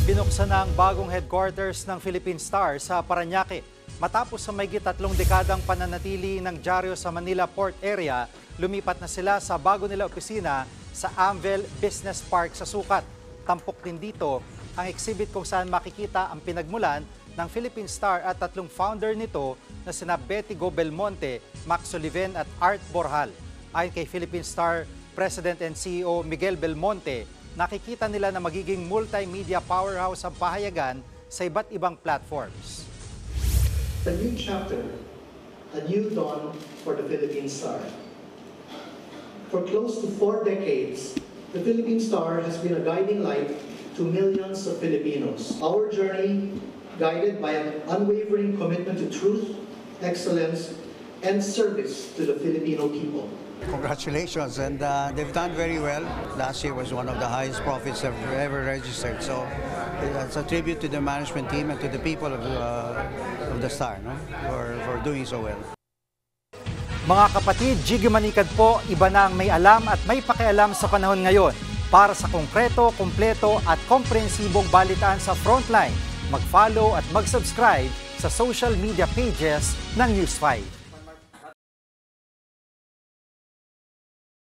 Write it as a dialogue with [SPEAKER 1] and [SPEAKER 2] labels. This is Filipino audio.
[SPEAKER 1] Binuksan na ang bagong headquarters ng Philippine Star sa Parañaque. Matapos sa mahigit 3 dekadang pananatili ng dyaryo sa Manila Port Area, lumipat na sila sa bago nila opisina sa Amvel Business Park sa Sucat. Tampok din dito ang exhibit kung saan makikita ang pinagmulan ng Philippine Star at 3 founder nito na sina Betty Go Belmonte, Max Oliven at Art Borjal. Ayon kay Philippine Star President and CEO Miguel Belmonte, nakikita nila na magiging multimedia powerhouse ang pahayagan sa iba't ibang platforms.
[SPEAKER 2] A new chapter, a new dawn for the Philippine Star. For close to 4 decades, the Philippine Star has been a guiding light to millions of Filipinos. Our journey, guided by an unwavering commitment to truth, excellence, and service to the Filipino people.
[SPEAKER 3] Congratulations, and they've done very well. Last year was one of the highest profits they've ever registered. So it's a tribute to the management team and to the people of the Star, no? for doing so well.
[SPEAKER 1] Mga kapatid, Jiggy Manikad po, iba na ang may alam at may pakialam sa panahon ngayon. Para sa konkreto, kumpleto at komprehensibong balitaan sa Frontline, mag-follow at mag-subscribe sa social media pages ng News 5.